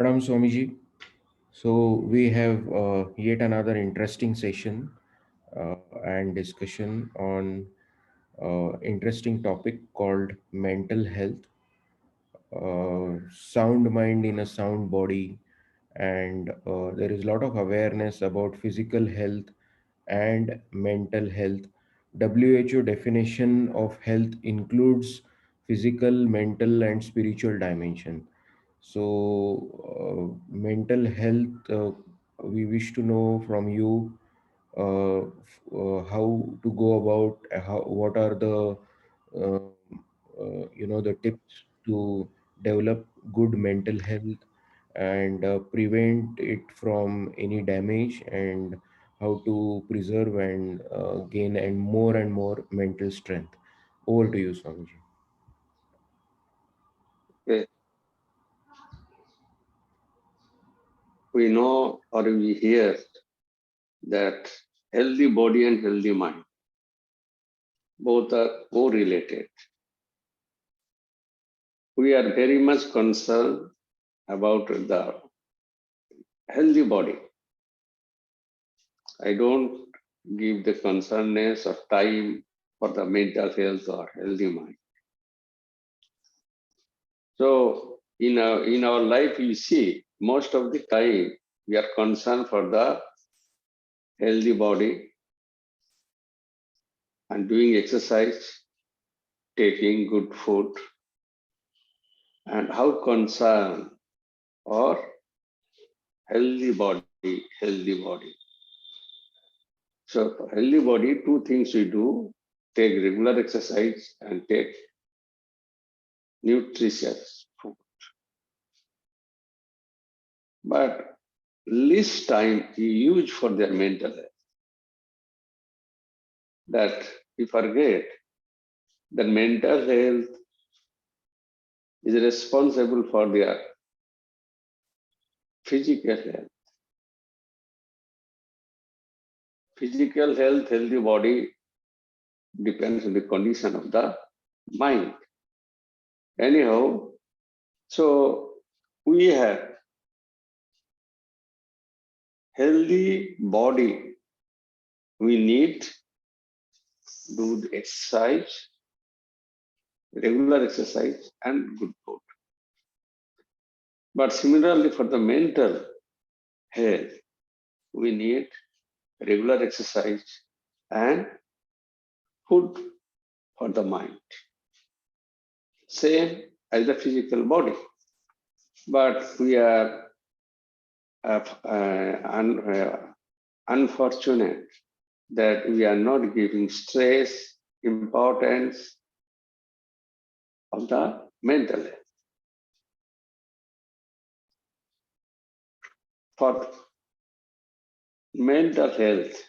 Pranam Swamiji. So we have yet another interesting session and discussion on interesting topic called mental health, sound mind in a sound body, and there is a lot of awareness about physical health and mental health. WHO definition of health includes physical, mental, and spiritual dimension. So, mental health, we wish to know from you how to go about, what are the uh, the tips to develop good mental health and prevent it from any damage, and how to preserve and gain and more mental strength. Over to you, Swamiji. Okay. We know or we hear that healthy body and healthy mind both are correlated. We are very much concerned about the healthy body. I don't give the concernedness of time for the mental health or healthy mind. So in our life, you see, most of the time we are concerned for the healthy body and doing exercise, taking good food, and how concerned or healthy body, healthy body. So for healthy body, two things we do: take regular exercise and take nutritious food. But least time we use for their mental health. That we forget that mental health is responsible for their physical health. Physical health, healthy body depends on the condition of the mind. Anyhow, so we have healthy body. We need do the exercise, regular exercise, and good food. But similarly, for the mental health, we need regular exercise and food for the mind. Same as the physical body. But we are unfortunate that we are not giving stress, importance of the mental health. For mental health,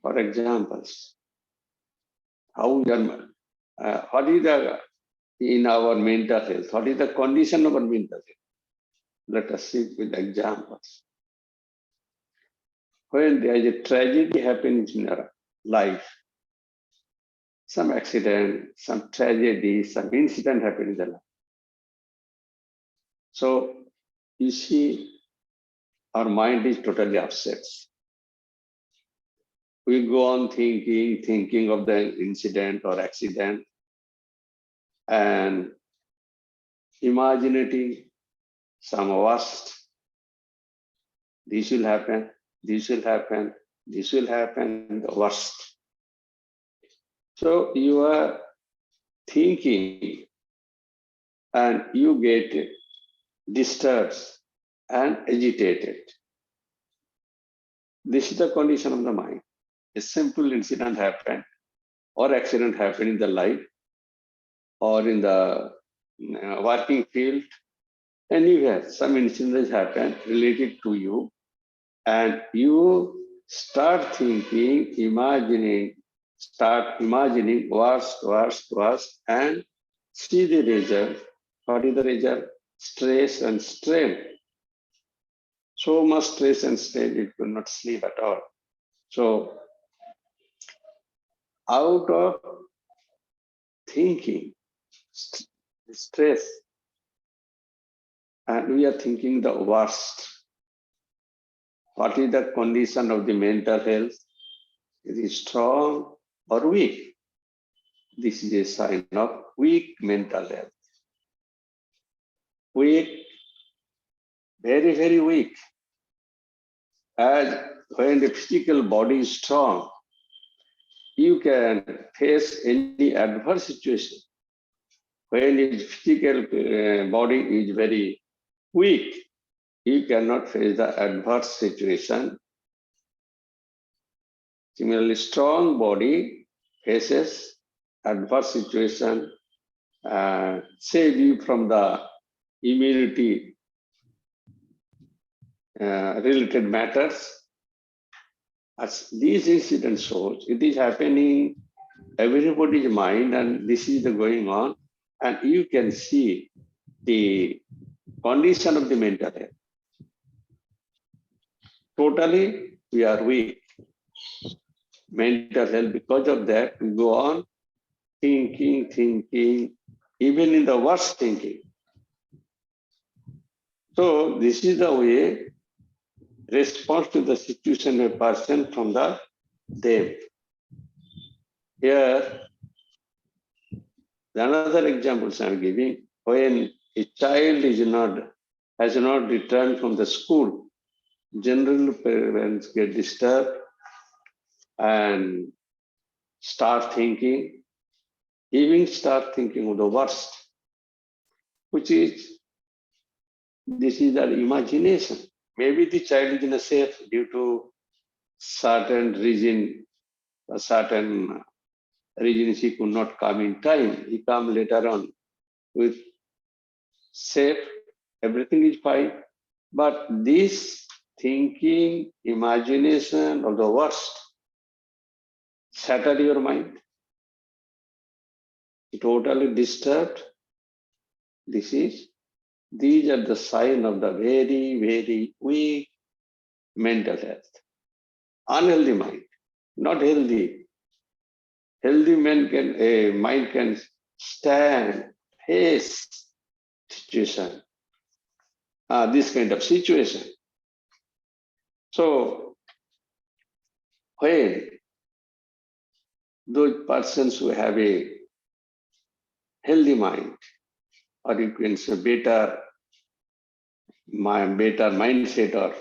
for examples, how we are, what is the in our mental health? What is the condition of our mental health? Let us see with examples. When there is a tragedy happens in our life, some accident, some tragedy, some incident happened in the life. So you see, our mind is totally upset. We go on thinking of the incident or accident and imagining some worst. This will happen, this will happen, this will happen, the worst. So you are thinking and you get disturbed and agitated. This is the condition of the mind. A simple incident happened or accident happened in the life or in the working field. Anywhere, some incidents happen related to you, and you start thinking, start imagining worst, and see the result. What is the result? Stress and strain. So much stress and strain, it will not sleep at all. So, out of thinking, stress, and we are thinking the worst. What is the condition of the mental health? Is it strong or weak? This is a sign of weak mental health. Weak, very, very weak. As when the physical body is strong, you can face any adverse situation. When the physical body is very weak, you cannot face the adverse situation. Similarly, strong body faces adverse situation, save you from the immunity related matters. As these incidents shows, it is happening everybody's mind, and this is the going on, and you can see the condition of the mental health. Totally, we are weak. Mental health, because of that, we go on thinking, even in the worst thinking. So this is the way response to the situation of a person from the them. Here, another example I'm giving, when a child has not returned from the school, general parents get disturbed and even start thinking of the worst, which is, this is their imagination. Maybe the child is in a safe due to certain reason, he could not come in time. He come later on with safe, everything is fine. But this thinking, imagination of the worst, shatter your mind, totally disturbed. These are the sign of the very, very weak mental health. Unhealthy mind, not healthy. Healthy mind can stand, face situation, this kind of situation. So when those persons who have a healthy mind, or you can say better mindset or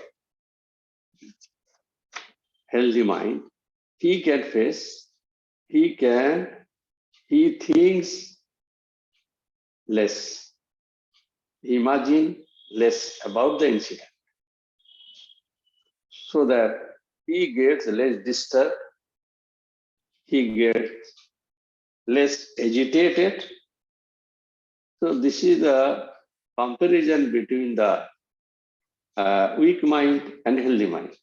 healthy mind, he can face, he thinks less, imagine less about the incident, so that he gets less disturbed, he gets less agitated. So this is the comparison between the weak mind and healthy mind.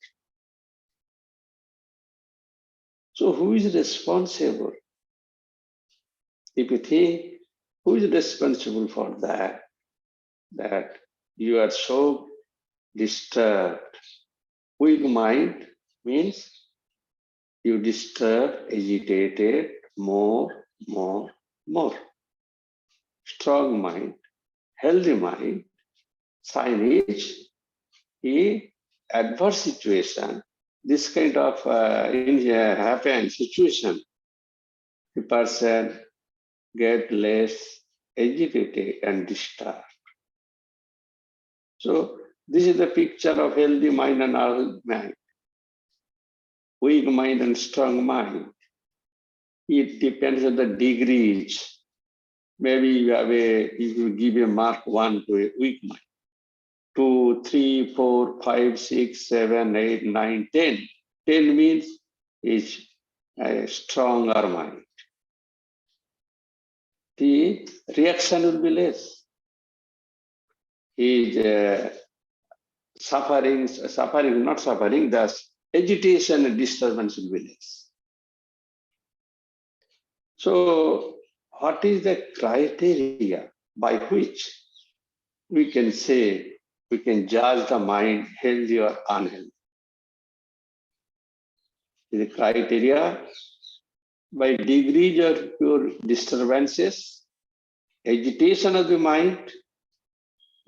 So who is responsible? If you think, who is responsible for that? That you are so disturbed. Weak mind means you disturb, agitated, more. Strong mind, healthy mind, signage, adverse situation, this kind of happen situation, the person get less agitated and disturbed. So this is the picture of healthy mind and unhealthy mind, weak mind and strong mind. It depends on the degrees. Maybe if you give a mark 1 to a weak mind, 2, 3, 4, 5, 6, 7, 8, 9, 10. 10 means is a stronger mind. The reaction will be less. Is not suffering, thus agitation and disturbance will be less. So what is the criteria by which we can judge the mind healthy or unhealthy? The criteria by degrees of your disturbances, agitation of the mind,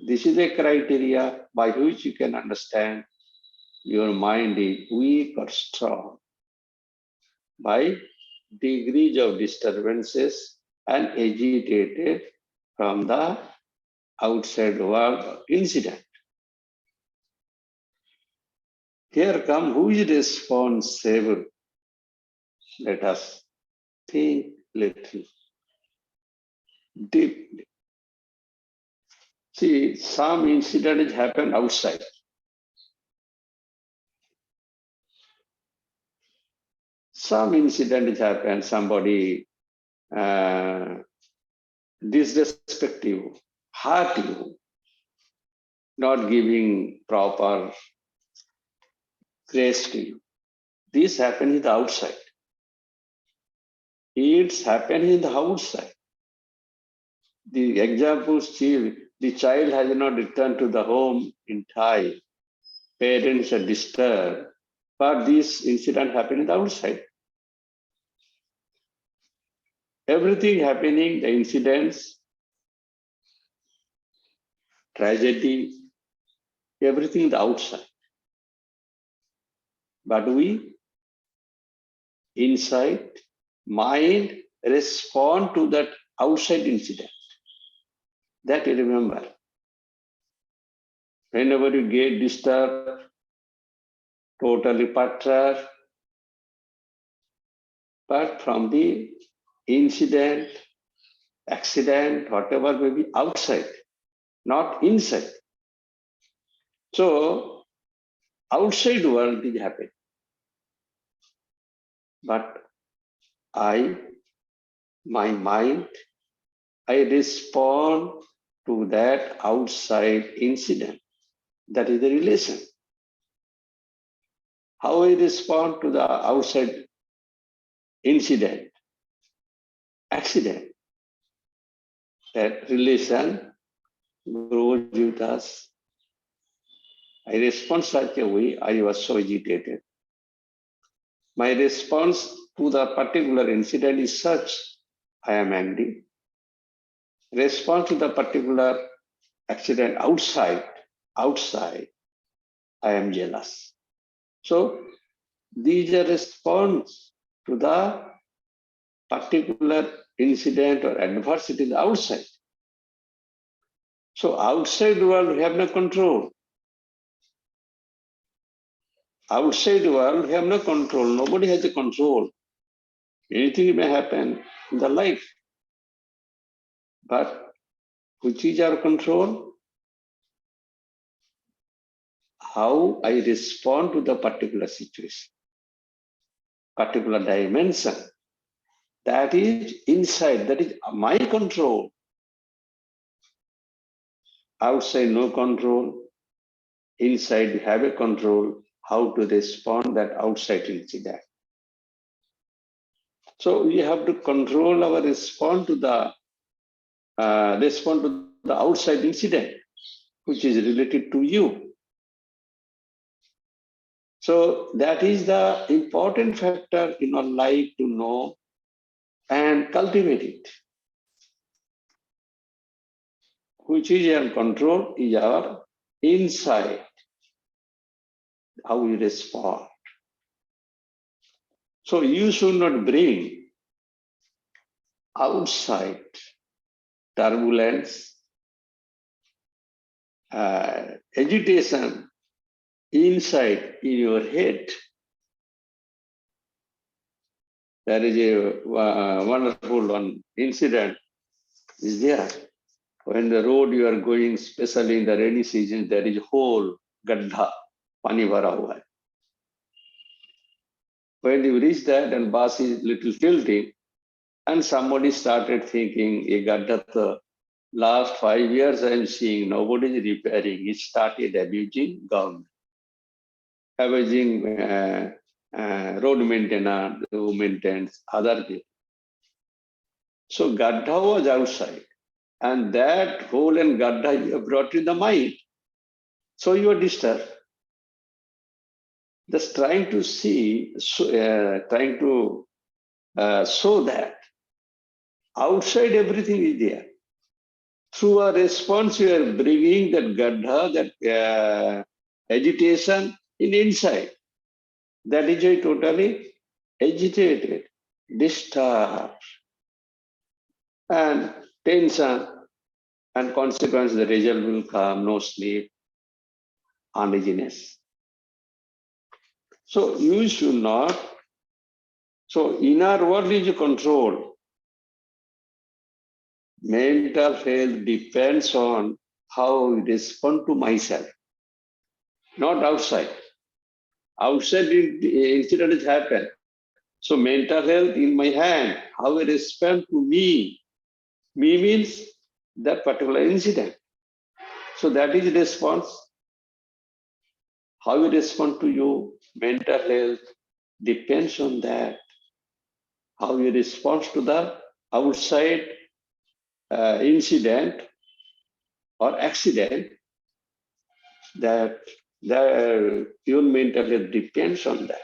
This is a criteria by which you can understand your mind is weak or strong by degrees of disturbances and agitated from the outside world incident. Here come who is responsible. Let us think little deeply. See, some incident happened outside. Some incident happened, somebody disrespect you, hurt you, not giving proper grace to you. This happened in the outside. It's happened in the outside. The examples, the child has not returned to the home in time. Parents are disturbed. But this incident happened in the outside. Everything happening, the incidents, tragedy, everything in the outside. But we, inside, mind respond to that outside incident. That you remember. Whenever you get disturbed, totally perturbed, but from the incident, accident, whatever may be outside, not inside. So, outside world is happening. But my mind, I respond to that outside incident. That is the relation. How I respond to the outside incident, accident, that relation grows with us. I respond such a way, I was so agitated. My response to the particular incident is such, I am angry. Response to the particular accident outside, I am jealous. So these are response to the particular incident or adversity outside. So outside world we have no control. Outside world we have no control. Nobody has the control. Anything may happen in the life. But which is our control? How I respond to the particular situation, particular dimension. That is inside, that is my control. Outside, no control. Inside, we have a control how to respond that outside incident. So we have to control our response to the outside incident, which is related to you. So that is the important factor in our life to know and cultivate it. Which is our control is our inside, how we respond. So you should not bring outside turbulence, agitation inside in your head. There is a wonderful one incident is there. When the road you are going, especially in the rainy season, there is a hole, gadda, pani bhara hua hai. When you reach that and bus is little tilting, and somebody started thinking, a gadda, last 5 years I am seeing nobody is repairing. He started abusing government, abusing road maintenance, who maintains other people. So gadda was outside, and that hole and gadda you have brought in the mind. So you are disturbed. Just trying to see, trying to show that outside everything is there. Through a response, you are bringing that gadha, that agitation in inside. That is why totally agitated, disturbed, and tension, and consequence, the result will come, no sleep, uneasiness. So you should not, so inner world is control. Mental health depends on how I respond to myself, not outside. Outside incident has happened. So mental health in my hand, how I respond to me. Me means that particular incident. So that is response. How you respond to you, mental health depends on that. How you respond to the outside incident or accident, that your mental health depends on that.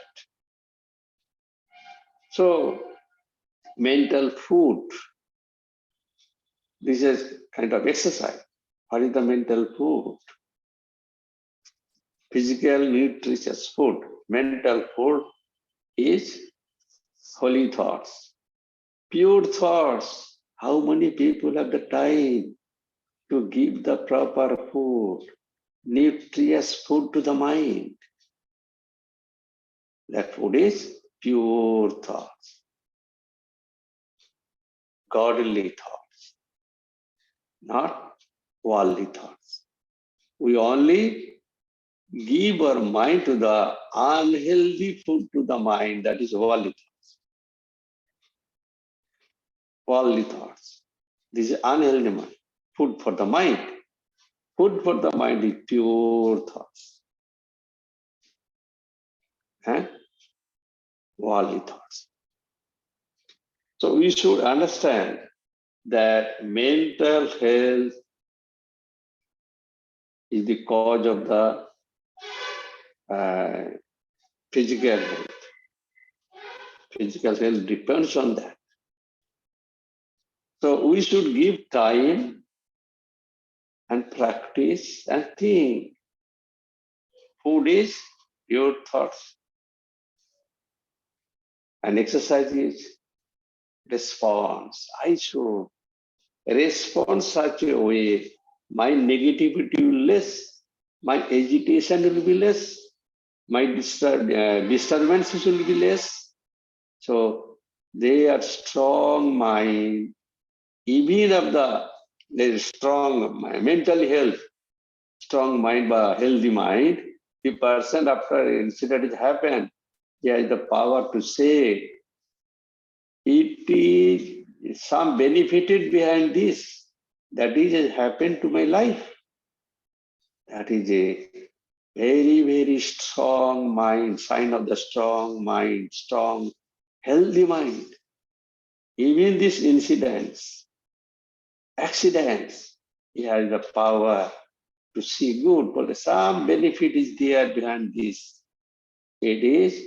So mental food, this is kind of exercise. What is the mental food? Physical nutritious food. Mental food is holy thoughts, pure thoughts. How many people have the time to give the proper food, nutritious food to the mind? That food is pure thoughts, godly thoughts, not worldly thoughts. We only give our mind to the unhealthy food to the mind, that is worldly thoughts. Worldly thoughts. This is unhealthy mind. Food for the mind. Food for the mind is pure thoughts. And worldly thoughts. So we should understand that mental health is the cause of the physical health. Physical health depends on that. So we should give time and practice and think. Food is your thoughts, and exercise is response. I should respond such a way my negativity will less, my agitation will be less, my disturbances will be less. So they are strong mind, even of the strong mental health, strong mind, but healthy mind. The person after incident happened, he has the power to say, it is some benefited behind this. That is happened to my life. That is a very, very strong mind, sign of the strong mind, strong, healthy mind. Even these incidents, accidents, he has the power to see good, but some benefit is there behind this. It is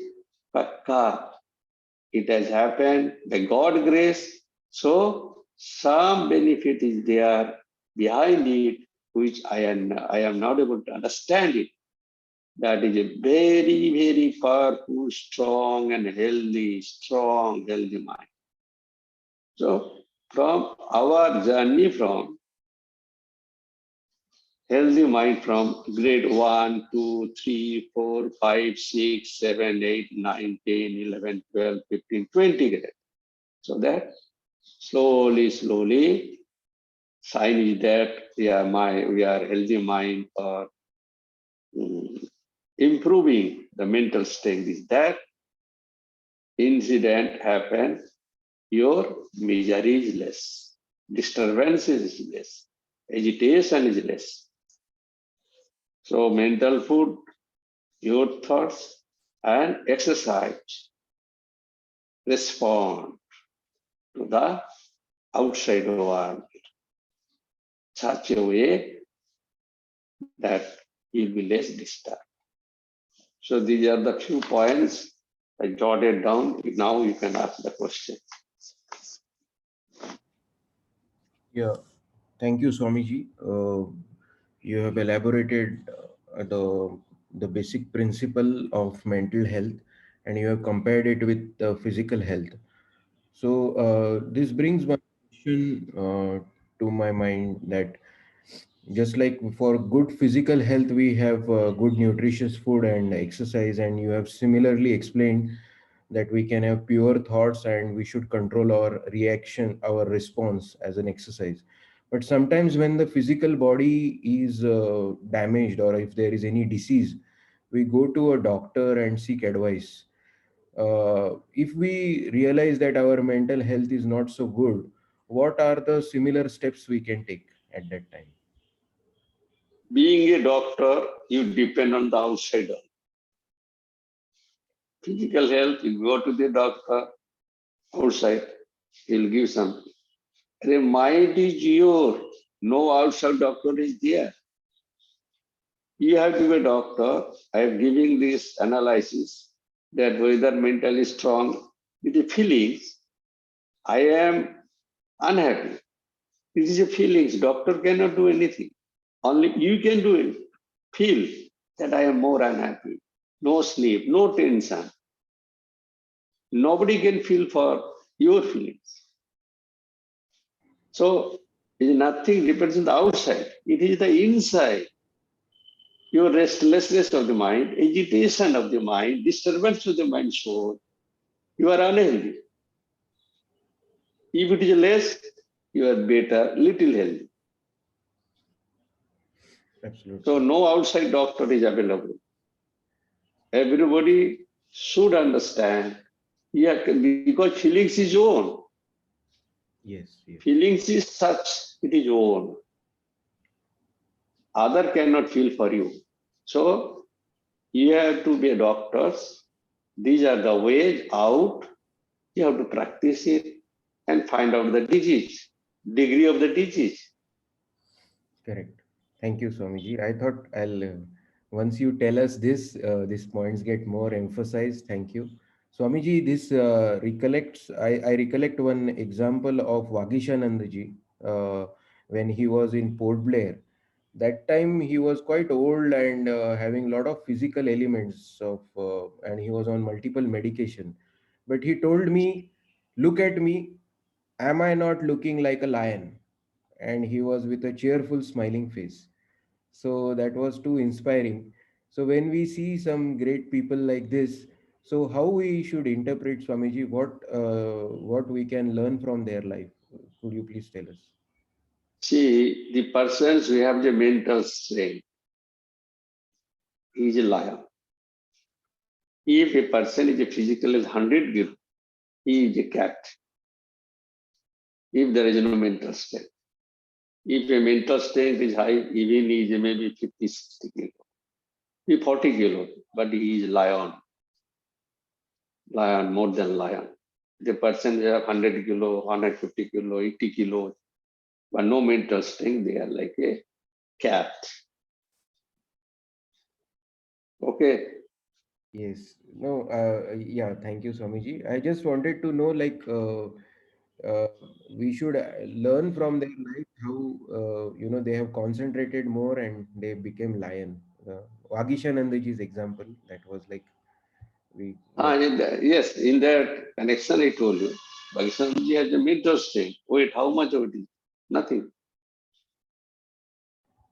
pakka. It has happened by God's grace. So some benefit is there behind it, which I am not able to understand it. That is a very, very powerful, strong and healthy, strong, healthy mind. So from our journey from healthy mind from grade 1, 2, 3, 4, 5, 6, 7, 8, 9, 10, 11, 12, 15, 20 grade. So that slowly, slowly, sign is that we are healthy mind or improving the mental strength is that incident happen, your misery is less, disturbance is less, agitation is less. So mental food, your thoughts, and exercise respond to the outside world such a way that you'll be less disturbed. So these are the few points I jotted down. Now you can ask the question. Yeah. Thank you, Swamiji. You have elaborated the basic principle of mental health, and you have compared it with physical health. So this brings one question to my mind, that just like for good physical health, we have good nutritious food and exercise, and you have similarly explained that we can have pure thoughts and we should control our reaction, our response as an exercise. But sometimes when the physical body is damaged, or if there is any disease, we go to a doctor and seek advice. If we realize that our mental health is not so good, what are the similar steps we can take at that time? Being a doctor, you depend on the outsider. Physical health, you go to the doctor outside, he'll give some. The mind is your, no outside doctor is there. You have to be a doctor. I am giving this analysis that whether mentally strong with the feelings, I am unhappy. It is a feelings. Doctor cannot do anything. Only you can do it. Feel that I am more unhappy. No sleep, no tension. Nobody can feel for your feelings. So it is nothing depends on the outside. It is the inside. Your restlessness of the mind, agitation of the mind, disturbance of the mind soul. You are unhealthy. If it is less, you are better, little healthy. So Absolutely. no outside doctor is available. Everybody should understand. Yeah, because feelings is own. Yes, yes. Feelings is such, it is own. Other cannot feel for you. So you have to be a doctors. These are the ways out. You have to practice it and find out the disease, degree of the disease. Correct. Thank you, Swamiji. I thought I'll once you tell us this, these points get more emphasized. Thank you, Swamiji. This recollects. I recollect one example of Vagishanandaji when he was in Port Blair. That time he was quite old and having a lot of physical elements of, and he was on multiple medication. But he told me, "Look at me. Am I not looking like a lion?" And he was with a cheerful smiling face. So that was too inspiring. So when we see some great people like this, so how we should interpret, Swamiji, what we can learn from their life? Could you please tell us? See, the persons who have the mental strength, he is a lion. If a person is a physical is 100 kilo, he is a cat. If there is no mental strength. If a mental strength is high, even he is maybe 50, 60 kilo, he 40 kilo, but he is lion, lion, more than lion. The person who have 100 kilo, 150 kilo, 80 kilo, but no mental strength, they are like a cat. Okay. Yes. No, yeah, thank you, Swamiji. I just wanted to know, like, we should learn from their life how, they have concentrated more and they became lion. Vagishanandaji's example, that was like, we were. Yes, in that connection I told you, Bhagishanji has a mental strength. Wait, how much of it is? Nothing.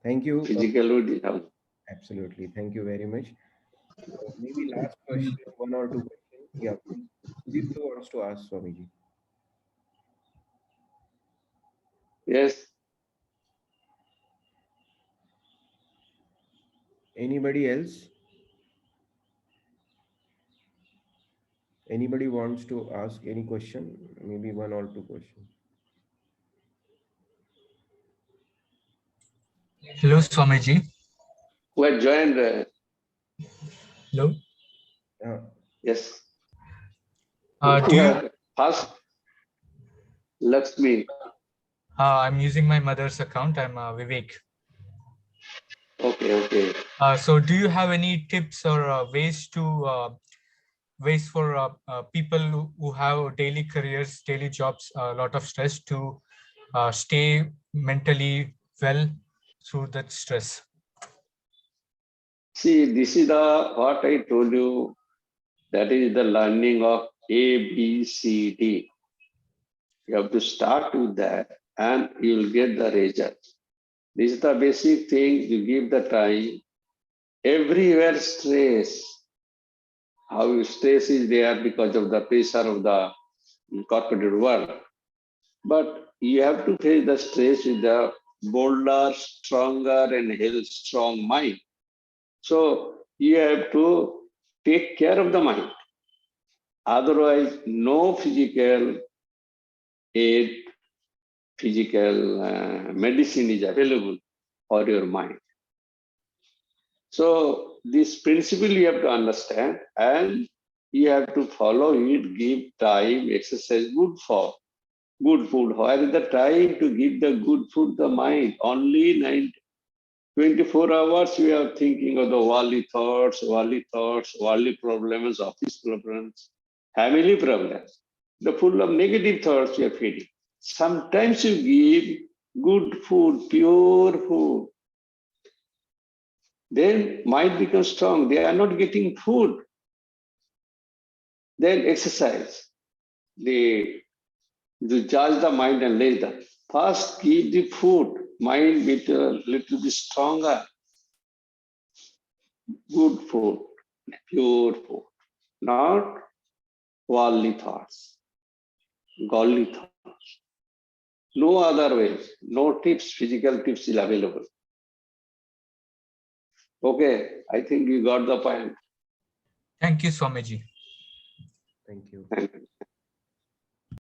Thank you. Physical weight is how? Absolutely. Thank you very much. Maybe last question, one or two questions. Yeah, please. Sudipto wants to ask Swamiji. Yes. Anybody else? Anybody wants to ask any question? Maybe one or two questions. Hello, Swamiji. Who had joined, Hello. Uh, yes, Do who you? have first Lakshmi. I'm using my mother's account. I'm Vivek. Okay, okay. So, do you have any tips or ways for people who have daily careers, daily jobs, a lot of stress to stay mentally well through that stress? See, this is the what I told you. That is the learning of A, B, C, D. You have to start with that, and you will get the result. This is the basic thing. You give the time. Everywhere stress. How stress is there because of the pressure of the corporate world. But you have to face the stress with the bolder, stronger, and health strong mind. So you have to take care of the mind. Otherwise, no physical aid, physical medicine is available for your mind. So this principle you have to understand, and you have to follow it, give time, exercise, good food. Where is the time to give the good food to the mind? Only 24 hours we are thinking of the worldly thoughts, worldly problems, office problems, family problems. The full of negative thoughts we are feeding. Sometimes you give good food, pure food, then mind becomes strong. They are not getting food. Then exercise. They charge the mind and later. First give the food, mind with a little bit stronger. Good food, pure food, not worldly thoughts, godly thoughts. No other ways, no tips, physical tips is available. Okay, I think you got the point. Thank you, Swamiji. Thank you. Thank you.